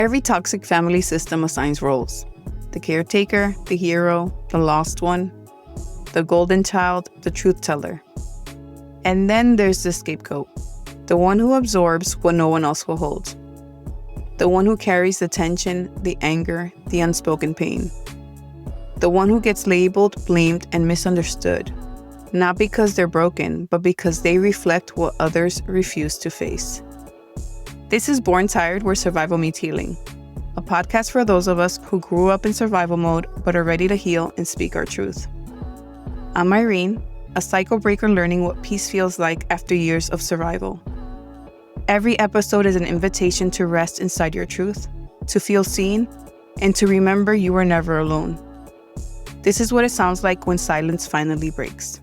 Every toxic family system assigns roles: the caretaker, the hero, the lost one, the golden child, the truth teller. And then there's the scapegoat, the one who absorbs what no one else will hold, the one who carries the tension, the anger, the unspoken pain, the one who gets labeled, blamed, and misunderstood, not because they're broken, but because they reflect what others refuse to face. This is Born Tired, where survival meets healing, a podcast for those of us who grew up in survival mode but are ready to heal and speak our truth. I'm Irene, a cycle breaker learning what peace feels like after years of survival. Every episode is an invitation to rest inside your truth, to feel seen, and to remember you were never alone. This is what it sounds like when silence finally breaks.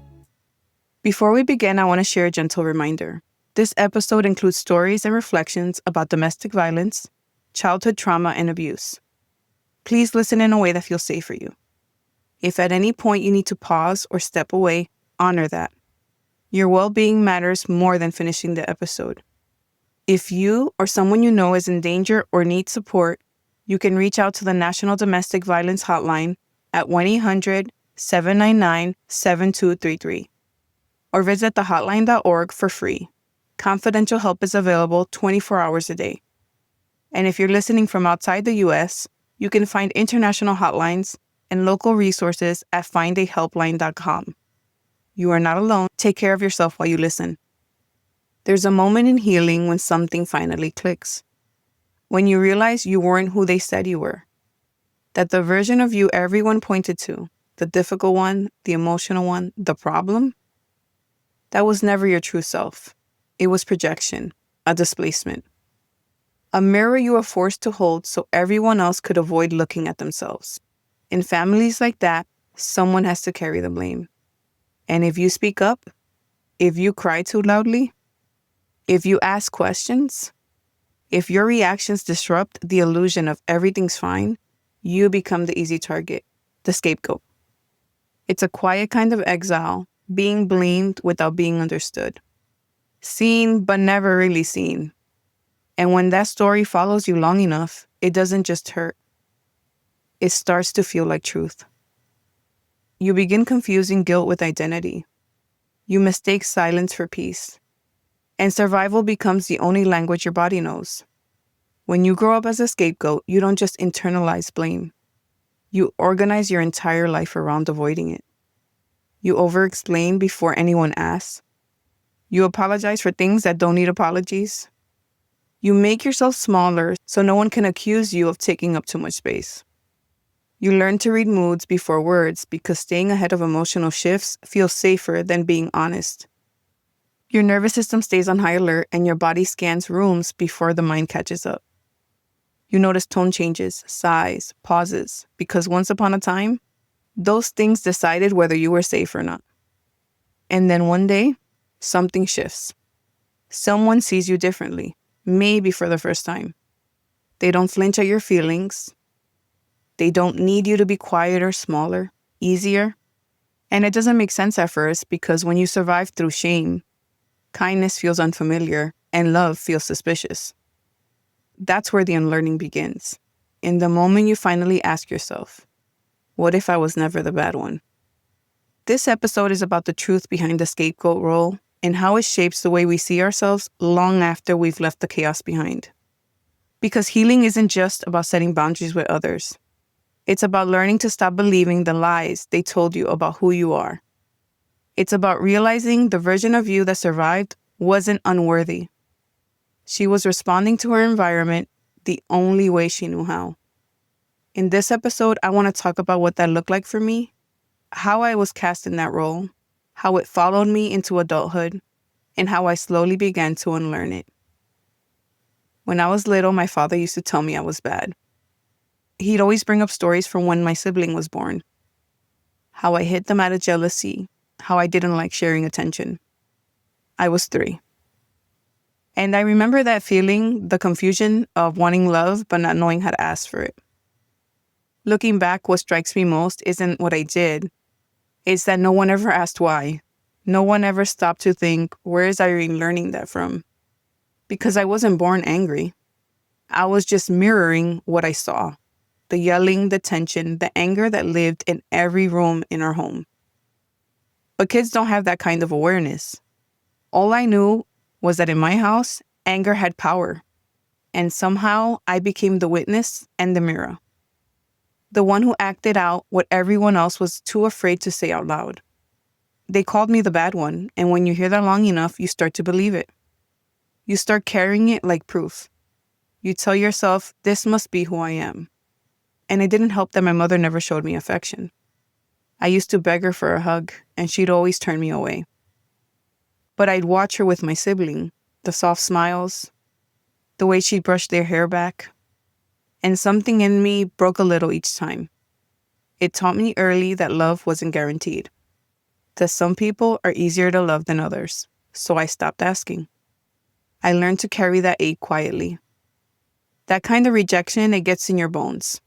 Before we begin, I want to share a gentle reminder. This episode includes stories and reflections about domestic violence, childhood trauma, and abuse. Please listen in a way that feels safe for you. If at any point you need to pause or step away, honor that. Your well-being matters more than finishing the episode. If you or someone you know is in danger or needs support, you can reach out to the National Domestic Violence Hotline at 1-800-799-7233 or visit thehotline.org for free. Confidential help is available 24 hours a day. And if you're listening from outside the U.S., you can find international hotlines and local resources at findahelpline.com. You are not alone. Take care of yourself while you listen. There's a moment in healing when something finally clicks. When you realize you weren't who they said you were. That the version of you everyone pointed to, the difficult one, the emotional one, the problem, that was never your true self. It was projection, a displacement. A mirror you were forced to hold so everyone else could avoid looking at themselves. In families like that, someone has to carry the blame. And if you speak up, if you cry too loudly, if you ask questions, if your reactions disrupt the illusion of everything's fine, you become the easy target, the scapegoat. It's a quiet kind of exile, being blamed without being understood. Seen, but never really seen. And when that story follows you long enough, it doesn't just hurt. It starts to feel like truth. You begin confusing guilt with identity. You mistake silence for peace. And survival becomes the only language your body knows. When you grow up as a scapegoat, you don't just internalize blame. You organize your entire life around avoiding it. You over-explain before anyone asks. You apologize for things that don't need apologies. You make yourself smaller so no one can accuse you of taking up too much space. You learn to read moods before words because staying ahead of emotional shifts feels safer than being honest. Your nervous system stays on high alert and your body scans rooms before the mind catches up. You notice tone changes, sighs, pauses, because once upon a time, those things decided whether you were safe or not. And then one day, something shifts. Someone sees you differently, maybe for the first time. They don't flinch at your feelings. They don't need you to be quieter, smaller, easier. And it doesn't make sense at first because when you survive through shame, kindness feels unfamiliar and love feels suspicious. That's where the unlearning begins. In the moment you finally ask yourself, what if I was never the bad one? This episode is about the truth behind the scapegoat role and how it shapes the way we see ourselves long after we've left the chaos behind. Because healing isn't just about setting boundaries with others. It's about learning to stop believing the lies they told you about who you are. It's about realizing the version of you that survived wasn't unworthy. She was responding to her environment the only way she knew how. In this episode, I want to talk about what that looked like for me, how I was cast in that role, how it followed me into adulthood, and how I slowly began to unlearn it. When I was little, my father used to tell me I was bad. He'd always bring up stories from when my sibling was born. How I hid them out of jealousy, how I didn't like sharing attention. I was 3. And I remember that feeling, the confusion of wanting love but not knowing how to ask for it. Looking back, what strikes me most isn't what I did. It's that no one ever asked why. No one ever stopped to think, where is Irene learning that from? Because I wasn't born angry. I was just mirroring what I saw. The yelling, the tension, the anger that lived in every room in our home. But kids don't have that kind of awareness. All I knew was that in my house, anger had power. And somehow I became the witness and the mirror. The one who acted out what everyone else was too afraid to say out loud. They called me the bad one, and when you hear that long enough, you start to believe it. You start carrying it like proof. You tell yourself, this must be who I am. And it didn't help that my mother never showed me affection. I used to beg her for a hug, and she'd always turn me away. But I'd watch her with my sibling, the soft smiles, the way she'd brush their hair back, and something in me broke a little each time. It taught me early that love wasn't guaranteed, that some people are easier to love than others, so I stopped asking. I learned to carry that ache quietly. That kind of rejection, it gets in your bones.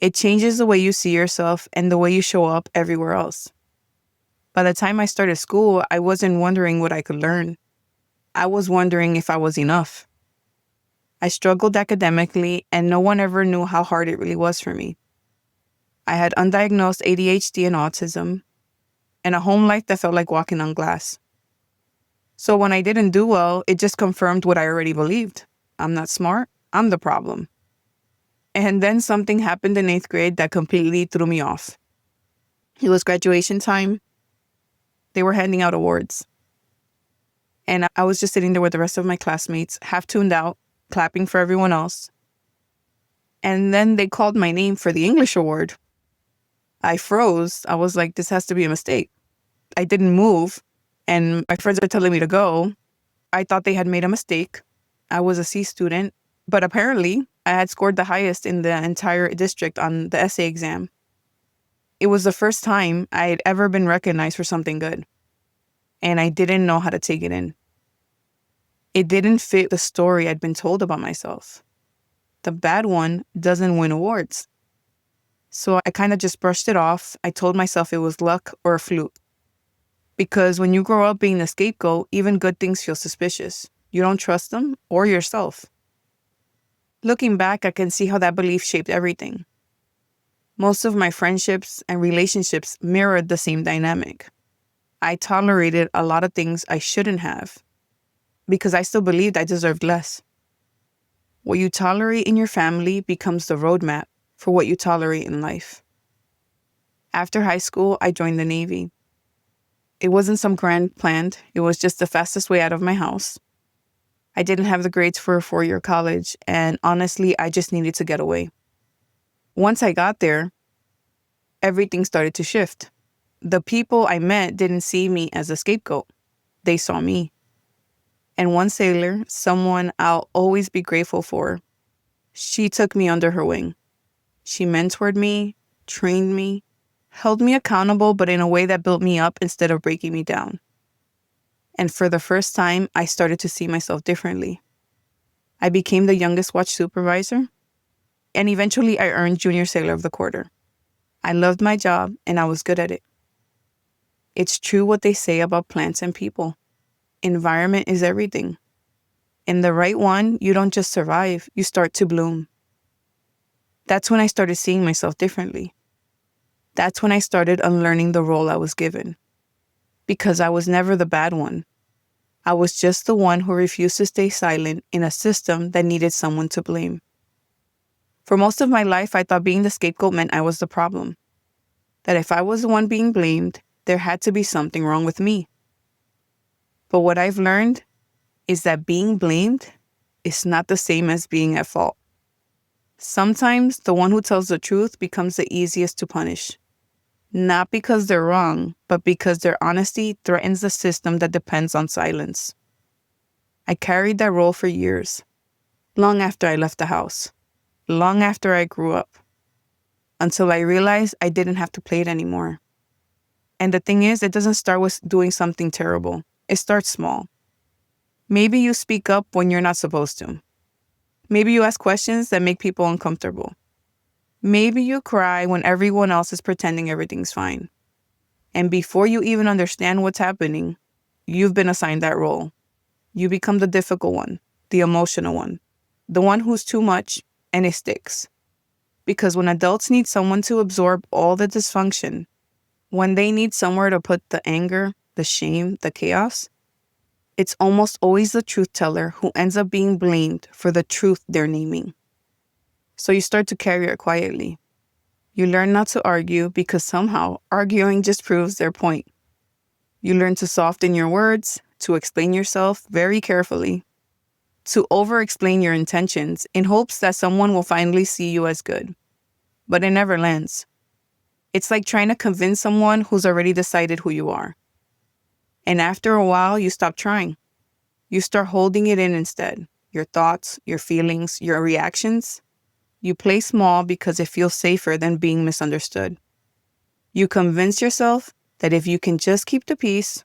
It changes the way you see yourself and the way you show up everywhere else. By the time I started school, I wasn't wondering what I could learn. I was wondering if I was enough. I struggled academically, and no one ever knew how hard it really was for me. I had undiagnosed ADHD and autism, and a home life that felt like walking on glass. So when I didn't do well, it just confirmed what I already believed. I'm not smart. I'm the problem. And then something happened in 8th grade that completely threw me off. It was graduation time. They were handing out awards. And I was just sitting there with the rest of my classmates, half tuned out, clapping for everyone else. And then they called my name for the English award. I froze. I was like, this has to be a mistake. I didn't move. And my friends are telling me to go. I thought they had made a mistake. I was a C student. But apparently, I had scored the highest in the entire district on the essay exam. It was the first time I had ever been recognized for something good. And I didn't know how to take it in. It didn't fit the story I'd been told about myself. The bad one doesn't win awards. So I kind of just brushed it off. I told myself it was luck or a fluke. Because when you grow up being the scapegoat, even good things feel suspicious. You don't trust them or yourself. Looking back, I can see how that belief shaped everything. Most of my friendships and relationships mirrored the same dynamic. I tolerated a lot of things I shouldn't have because I still believed I deserved less. What you tolerate in your family becomes the roadmap for what you tolerate in life. After high school, I joined the Navy. It wasn't some grand plan. It was just the fastest way out of my house. I didn't have the grades for a 4-year college, and honestly, I just needed to get away. Once I got there, everything started to shift. The people I met didn't see me as a scapegoat. They saw me. And one sailor, someone I'll always be grateful for, she took me under her wing. She mentored me, trained me, held me accountable, but in a way that built me up instead of breaking me down. And for the first time, I started to see myself differently. I became the youngest watch supervisor, and eventually I earned Junior Sailor of the Quarter. I loved my job, and I was good at it. It's true what they say about plants and people. Environment is everything. In the right one, you don't just survive, you start to bloom. That's when I started seeing myself differently. That's when I started unlearning the role I was given. Because I was never the bad one. I was just the one who refused to stay silent in a system that needed someone to blame. For most of my life, I thought being the scapegoat meant I was the problem. That if I was the one being blamed, there had to be something wrong with me. But what I've learned is that being blamed is not the same as being at fault. Sometimes the one who tells the truth becomes the easiest to punish. Not because they're wrong, but because their honesty threatens the system that depends on silence. I carried that role for years, long after I left the house, long after I grew up, until I realized I didn't have to play it anymore. And the thing is, it doesn't start with doing something terrible. It starts small. Maybe you speak up when you're not supposed to. Maybe you ask questions that make people uncomfortable. Maybe you cry when everyone else is pretending everything's fine. And before you even understand what's happening, you've been assigned that role. You become the difficult one, the emotional one, the one who's too much, and it sticks. Because when adults need someone to absorb all the dysfunction, when they need somewhere to put the anger, the shame, the chaos, it's almost always the truth teller who ends up being blamed for the truth they're naming. So you start to carry it quietly. You learn not to argue because somehow arguing just proves their point. You learn to soften your words, to explain yourself very carefully, to over-explain your intentions in hopes that someone will finally see you as good. But it never lands. It's like trying to convince someone who's already decided who you are. And after a while, you stop trying. You start holding it in instead. Your thoughts, your feelings, your reactions. You play small because it feels safer than being misunderstood. You convince yourself that if you can just keep the peace,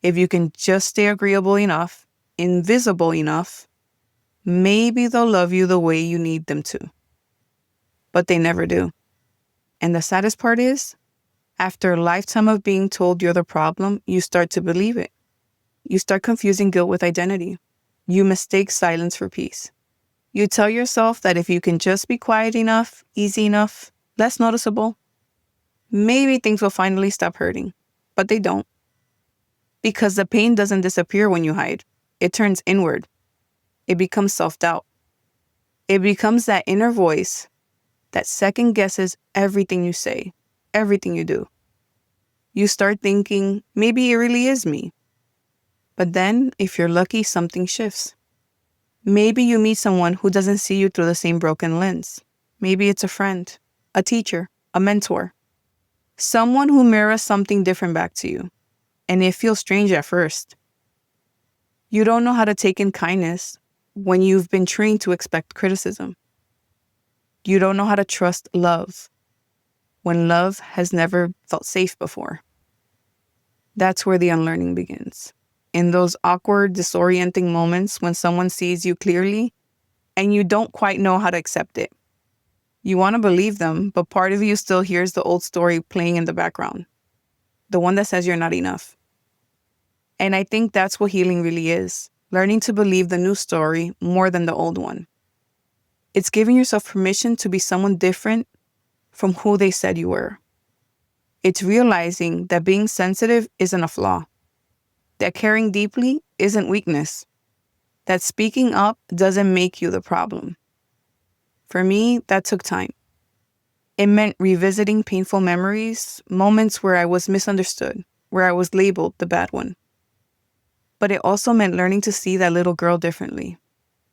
if you can just stay agreeable enough, invisible enough, maybe they'll love you the way you need them to. But they never do. And the saddest part is, after a lifetime of being told you're the problem, you start to believe it. You start confusing guilt with identity. You mistake silence for peace. You tell yourself that if you can just be quiet enough, easy enough, less noticeable, maybe things will finally stop hurting. But they don't. Because the pain doesn't disappear when you hide. It turns inward. It becomes self-doubt. It becomes that inner voice that second guesses everything you say, everything you do. You start thinking, maybe it really is me. But then, if you're lucky, something shifts. Maybe you meet someone who doesn't see you through the same broken lens. Maybe it's a friend, a teacher, a mentor. Someone who mirrors something different back to you. And it feels strange at first. You don't know how to take in kindness when you've been trained to expect criticism. You don't know how to trust love when love has never felt safe before. That's where the unlearning begins. In those awkward, disorienting moments when someone sees you clearly and you don't quite know how to accept it. You want to believe them, but part of you still hears the old story playing in the background. The one that says you're not enough. And I think that's what healing really is. Learning to believe the new story more than the old one. It's giving yourself permission to be someone different from who they said you were. It's realizing that being sensitive isn't a flaw. That caring deeply isn't weakness. That speaking up doesn't make you the problem. For me, that took time. It meant revisiting painful memories, moments where I was misunderstood, where I was labeled the bad one. But it also meant learning to see that little girl differently.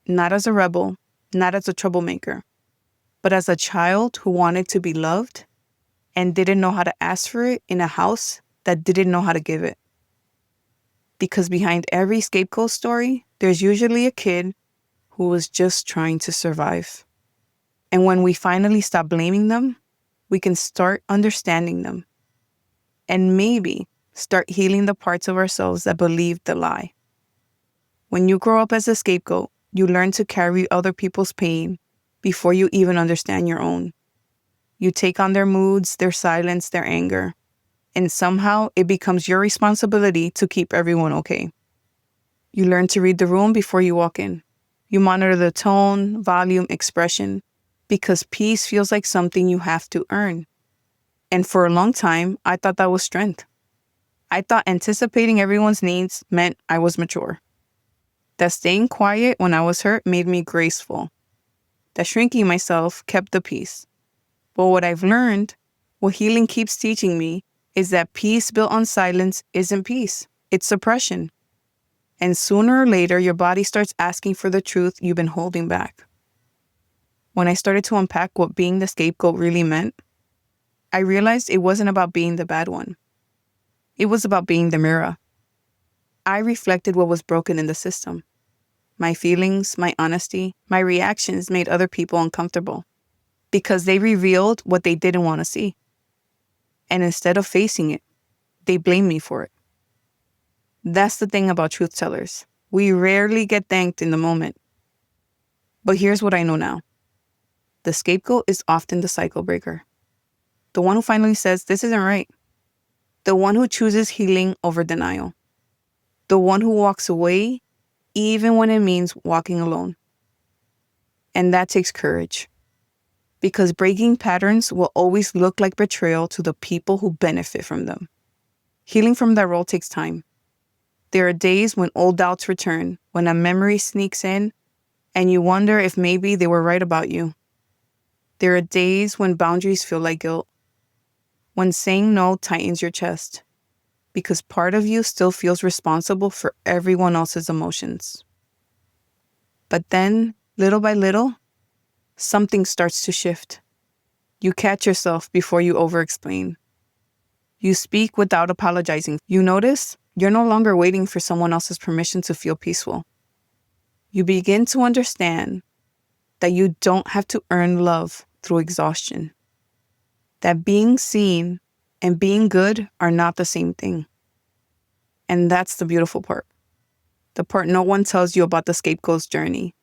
Not as a rebel, not as a troublemaker, but as a child who wanted to be loved and didn't know how to ask for it in a house that didn't know how to give it. Because behind every scapegoat story, there's usually a kid who was just trying to survive. And when we finally stop blaming them, we can start understanding them. And maybe start healing the parts of ourselves that believed the lie. When you grow up as a scapegoat, you learn to carry other people's pain before you even understand your own. You take on their moods, their silence, their anger, and somehow it becomes your responsibility to keep everyone okay. You learn to read the room before you walk in. You monitor the tone, volume, expression, because peace feels like something you have to earn. And for a long time, I thought that was strength. I thought anticipating everyone's needs meant I was mature. That staying quiet when I was hurt made me graceful. That shrinking myself kept the peace. But what I've learned, what healing keeps teaching me, is that peace built on silence isn't peace. It's suppression. And sooner or later, your body starts asking for the truth you've been holding back. When I started to unpack what being the scapegoat really meant, I realized it wasn't about being the bad one. It was about being the mirror. I reflected what was broken in the system. My feelings, my honesty, my reactions made other people uncomfortable because they revealed what they didn't want to see. And instead of facing it, they blamed me for it. That's the thing about truth tellers. We rarely get thanked in the moment. But here's what I know now. The scapegoat is often the cycle breaker. The one who finally says, this isn't right. The one who chooses healing over denial. The one who walks away even when it means walking alone. And that takes courage. Because breaking patterns will always look like betrayal to the people who benefit from them. Healing from that role takes time. There are days when old doubts return, when a memory sneaks in, and you wonder if maybe they were right about you. There are days when boundaries feel like guilt, when saying no tightens your chest, because part of you still feels responsible for everyone else's emotions. But then, little by little, something starts to shift. You catch yourself before you over-explain. You speak without apologizing. You notice you're no longer waiting for someone else's permission to feel peaceful. You begin to understand that you don't have to earn love through exhaustion. That being seen and being good are not the same thing. And that's the beautiful part. The part no one tells you about the scapegoat's journey.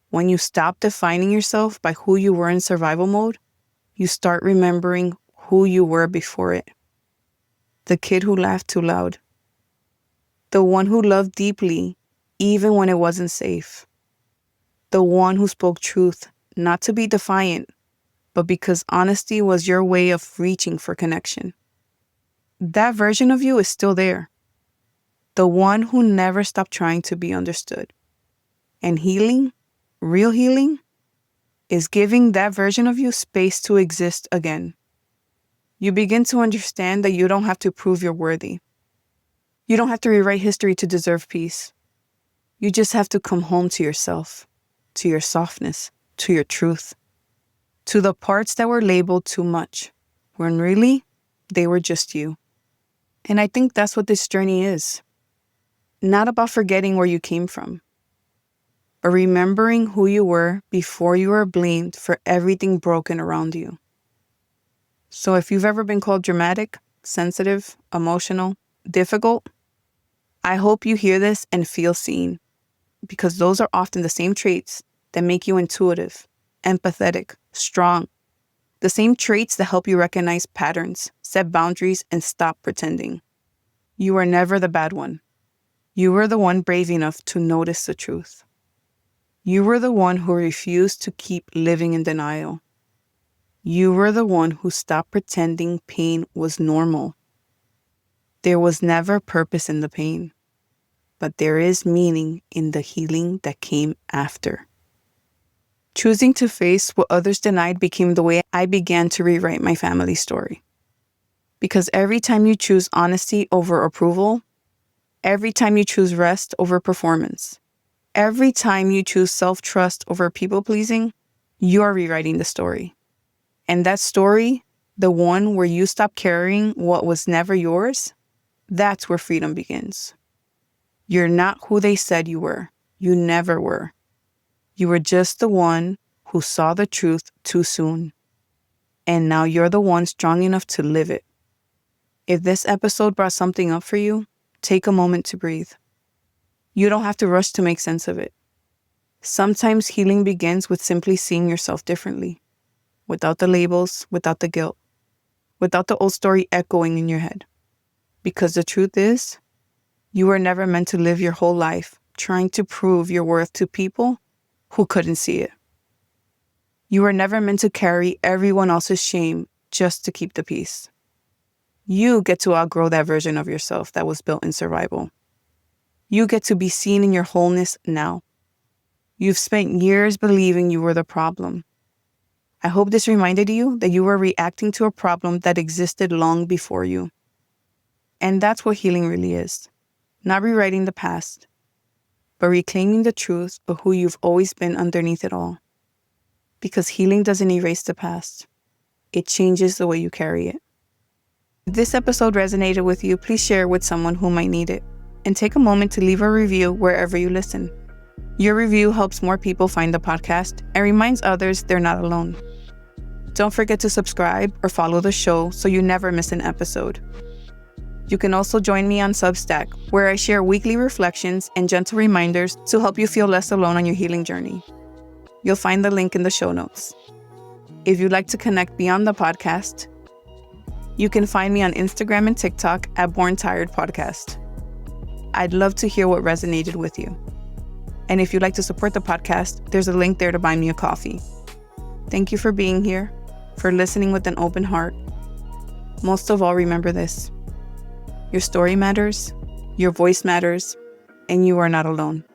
When you stop defining yourself by who you were in survival mode, you start remembering who you were before it. The kid who laughed too loud. The one who loved deeply, even when it wasn't safe. The one who spoke truth, not to be defiant, but because honesty was your way of reaching for connection. That version of you is still there. The one who never stopped trying to be understood. And healing, real healing, is giving that version of you space to exist again. You begin to understand that you don't have to prove you're worthy. You don't have to rewrite history to deserve peace. You just have to come home to yourself, to your softness, to your truth, to the parts that were labeled too much, when really, they were just you. And I think that's what this journey is. Not about forgetting where you came from, but remembering who you were before you were blamed for everything broken around you. So if you've ever been called dramatic, sensitive, emotional, difficult, I hope you hear this and feel seen, because those are often the same traits that make you intuitive, empathetic, strong. The same traits that help you recognize patterns, set boundaries, and stop pretending. You are never the bad one. You were the one brave enough to notice the truth. You were the one who refused to keep living in denial. You were the one who stopped pretending pain was normal. There was never purpose in the pain, but there is meaning in the healing that came after. Choosing to face what others denied became the way I began to rewrite my family story. Because every time you choose honesty over approval, every time you choose rest over performance, every time you choose self-trust over people-pleasing, you're rewriting the story. And that story, the one where you stop carrying what was never yours, that's where freedom begins. You're not who they said you were. You never were. You were just the one who saw the truth too soon. And now you're the one strong enough to live it. If this episode brought something up for you, take a moment to breathe. You don't have to rush to make sense of it. Sometimes healing begins with simply seeing yourself differently, without the labels, without the guilt, without the old story echoing in your head. Because the truth is, you were never meant to live your whole life trying to prove your worth to people who couldn't see it. You were never meant to carry everyone else's shame just to keep the peace. You get to outgrow that version of yourself that was built in survival. You get to be seen in your wholeness now. You've spent years believing you were the problem. I hope this reminded you that you were reacting to a problem that existed long before you. And that's what healing really is. Not rewriting the past, but reclaiming the truth of who you've always been underneath it all. Because healing doesn't erase the past. It changes the way you carry it. If this episode resonated with you, please share it with someone who might need it. And take a moment to leave a review wherever you listen. Your review helps more people find the podcast and reminds others they're not alone. Don't forget to subscribe or follow the show so you never miss an episode. You can also join me on Substack, where I share weekly reflections and gentle reminders to help you feel less alone on your healing journey. You'll find the link in the show notes. If you'd like to connect beyond the podcast, you can find me on Instagram and TikTok at Born Tired Podcast. I'd love to hear what resonated with you. And if you'd like to support the podcast, there's a link there to buy me a coffee. Thank you for being here, for listening with an open heart. Most of all, remember this. Your story matters, your voice matters, and you are not alone.